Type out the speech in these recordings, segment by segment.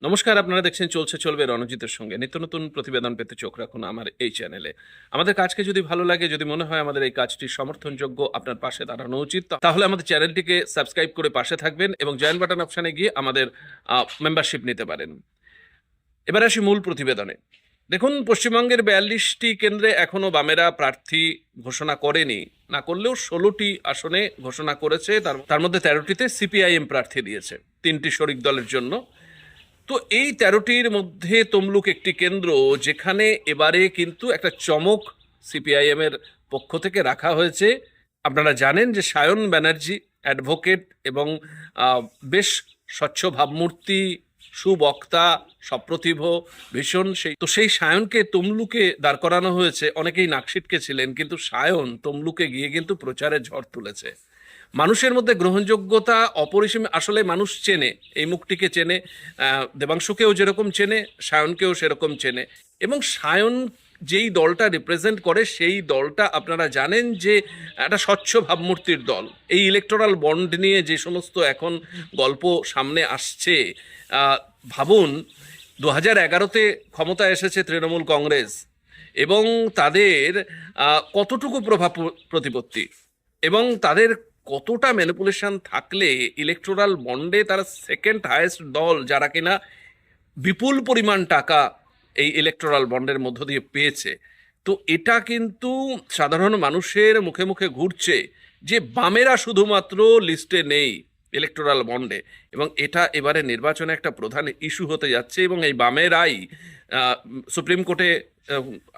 নমস্কার, আপনারা দেখছেন চলছে চলবে রণজিতের সঙ্গে। নিত্য নতুন প্রতিবেদন পেতে চোখ রাখুন আমার এই চ্যানেলে। আমাদের কাজকে যদি ভালো লাগে, যদি মনে হয় আমাদের এই কাজটি সমর্থনযোগ্য, আপনার পাশে দাঁড়ানো উচিত, তাহলে আমাদের চ্যানেলটিকে সাবস্ক্রাইব করে পাশে থাকবেন এবং জয়েন বাটন অপশানে গিয়ে আমাদের মেম্বারশিপ নিতে পারেন। এবার আসি মূল প্রতিবেদনে। দেখুন, পশ্চিমবঙ্গের 42টি কেন্দ্রে এখনও বামেরা প্রার্থী ঘোষণা করেনি। না করলেও 16টি আসনে ঘোষণা করেছে। তার মধ্যে 13টিতে সিপিআইএম প্রার্থী দিয়েছে, 3টি শরিক দলের জন্য। তো এই 13টির মধ্যে তমলুক একটি কেন্দ্র, যেখানে এবারে কিন্তু একটা চমক সিপিআইএম এর পক্ষ থেকে রাখা হয়েছে। আপনারা জানেন যে সায়ন ব্যানার্জি অ্যাডভোকেট এবং বেশ স্বচ্ছ ভাবমূর্তি, সুবক্তা, সপ্রতিভ, ভীষণ সেই সায়নকে তমলুকে দাঁড় করানো হয়েছে। অনেকেই নাক ছিটকেছিলেন, কিন্তু সায়ন তমলুকে গিয়ে কিন্তু প্রচারে ঝড় তুলেছে। মানুষের মধ্যে গ্রহণযোগ্যতা অপরিসীম। আসলে মানুষ চেনে, এই মুখটিকে চেনে, দেবাংশুকেও যেরকম চেনে, সায়নকেও সেরকম চেনে। এবং সায়ন যেই দলটা রিপ্রেজেন্ট করে, সেই দলটা আপনারা জানেন যে একটা স্বচ্ছ ভাবমূর্তির দল। এই ইলেকটোরাল বন্ড নিয়ে যে সমস্ত এখন গল্প সামনে আসছে, ভাবুন 2011-তে ক্ষমতায় এসেছে তৃণমূল কংগ্রেস, এবং তাদের কতটুকু প্রভাব প্রতিপত্তি এবং তাদের কতটা ম্যানিপুলেশন থাকলে ইলেকটোরাল বন্ডে তারা সেকেন্ড হাইয়েস্ট দল, যারা কিনা বিপুল পরিমাণ টাকা এই ইলেকটোরাল বন্ডের মধ্য দিয়ে পেয়েছে। তো এটা কিন্তু সাধারণ মানুষের মুখে মুখে ঘুরছে যে বামেরা শুধুমাত্র লিস্টে নেই ইলেকটোরাল বন্ডে, এবং এটা এবারে নির্বাচনে একটা প্রধান ইস্যু হতে যাচ্ছে। এবং এই বামেরাই সুপ্রিম কোর্টে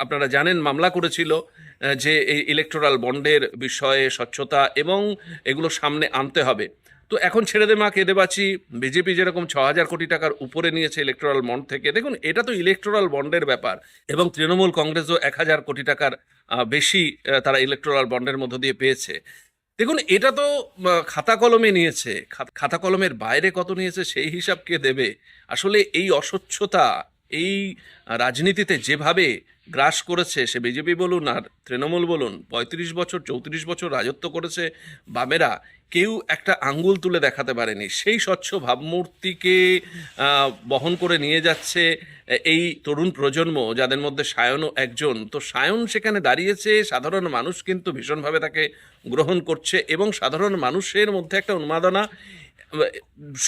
আপনারা জানেন মামলা করেছিল যে এই ইলেকটোরাল বন্ডের বিষয়ে স্বচ্ছতা এবং এগুলো সামনে আনতে হবে। তো এখন ছেড়ে দে মা কেঁদে বাঁচি, বিজেপি যেরকম 6,000 কোটি টাকার উপরে নিয়েছে ইলেকটোরাল বন্ড থেকে। দেখুন, এটা তো ইলেকটোরাল বন্ডের ব্যাপার, এবং তৃণমূল কংগ্রেসও 1,000 কোটি টাকার বেশি তারা ইলেকটোরাল বন্ডের মধ্য দিয়ে পেয়েছে। দেখুন, এটা তো খাতা কলমে নিয়েছে, খাতা কলমের বাইরে কত নিয়েছে সেই হিসাব কে দেবে? আসলে এই অস্বচ্ছতা এই রাজনীতিতে যেভাবে গ্রাস করেছে, সে বিজেপি বলুন আর তৃণমূল বলুন, 35 বছর 34 বছর রাজত্ব করেছে বামেরা, কেউ একটা আঙ্গুল তুলে দেখাতে পারেনি। সেই স্বচ্ছ ভাবমূর্তিকে বহন করে নিয়ে যাচ্ছে এই তরুণ প্রজন্ম, যাদের মধ্যে সায়নও একজন। তো সায়ন সেখানে দাঁড়িয়েছে, সাধারণ মানুষ কিন্তু ভীষণভাবে তাকে গ্রহণ করছে, এবং সাধারণ মানুষের মধ্যে একটা উন্মাদনা।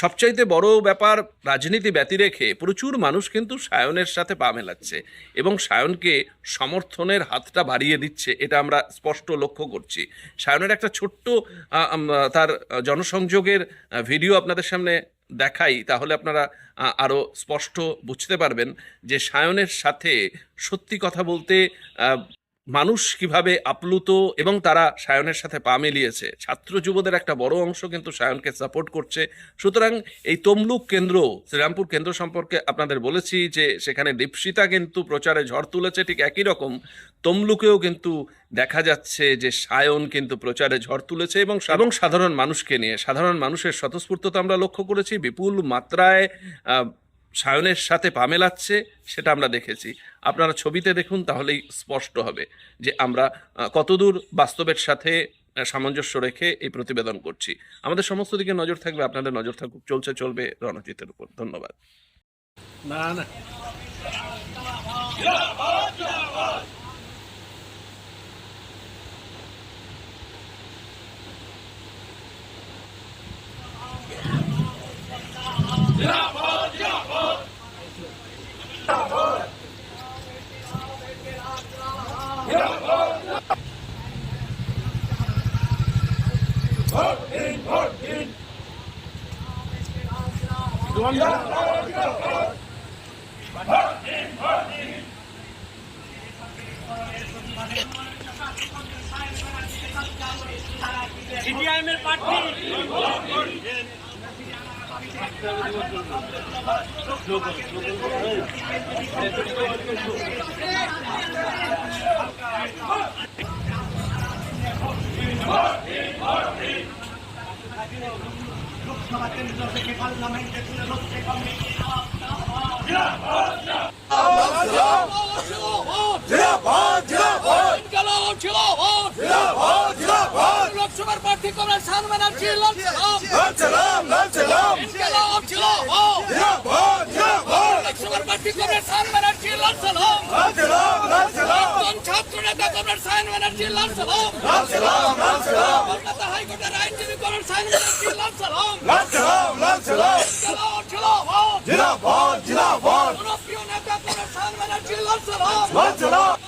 সবচাইতে বড় ব্যাপার, রাজনীতি ব্যতি রেখে প্রচুর মানুষ কিন্তু সায়নের সাথে পা মেলাচ্ছে এবং সায়নকে সমর্থনের হাতটা বাড়িয়ে দিচ্ছে। এটা আমরা স্পষ্ট লক্ষ্য করছি। সায়নের একটা ছোট্ট তার জনসংযোগের ভিডিও আপনাদের সামনে দেখাই, তাহলে আপনারা আরও স্পষ্ট বুঝতে পারবেন যে সায়নের সাথে সত্যি কথা বলতে মানুষ কিভাবে আপ্লুত, এবং তারা সায়নের সাথে পা মিলিয়েছে। ছাত্র যুবদের একটা বড় অংশ কিন্তু সায়নকে সাপোর্ট করছে। সুতরাং এই তমলুক কেন্দ্র, শ্রীরামপুর কেন্দ্র সম্পর্কে আপনাদের বলেছি যে সেখানে দীপশিতা কিন্তু প্রচারে ঝড় তুলেছে। ঠিক একই রকম তমলুকেও কিন্তু দেখা যাচ্ছে যে সায়ন কিন্তু প্রচারে ঝড় তুলেছে, এবং সাধারণ মানুষকে নিয়ে, সাধারণ মানুষের স্বতঃস্ফূর্ততা আমরা লক্ষ্য করেছি। বিপুল মাত্রায় সায়নের সাথে পা মেলাচ্ছে, সেটা আমরা দেখেছি। আপনারা ছবিতে দেখুন, তাহলেই স্পষ্ট হবে যে আমরা কতদূর বাস্তবের সাথে সামঞ্জস্য রেখে এই প্রতিবেদন করছি। আমাদের সমস্ত দিকে নজর থাকবে, আপনাদের নজর থাকুক চলছে চলবে রণজিতের উপর। ধন্যবাদ। না না সিপিআইএমের প্রার্থী লোকসভা কেন্দ্র থেকে পার্লামেন্টে তুলে ধরতে লোকসভার প্রার্থী কমরেড শান ব্যানার্জি প্রার্থী কমরেড শাহান ব্যানার্জি লাল সালাম। প্রাক্তন ছাত্র নেতা কমরেড শাহান ব্যানার্জি লাল সালাম। কলকাতা হাইকোর্টের আইনজীবী কমরেড শাহান ব্যানার্জি লাল সালাম। জিন্দাবাদ। জনপ্রিয় নেতা কমরেড শাহান ব্যানার্জি লাল সালাম। জিন্দাবাদ।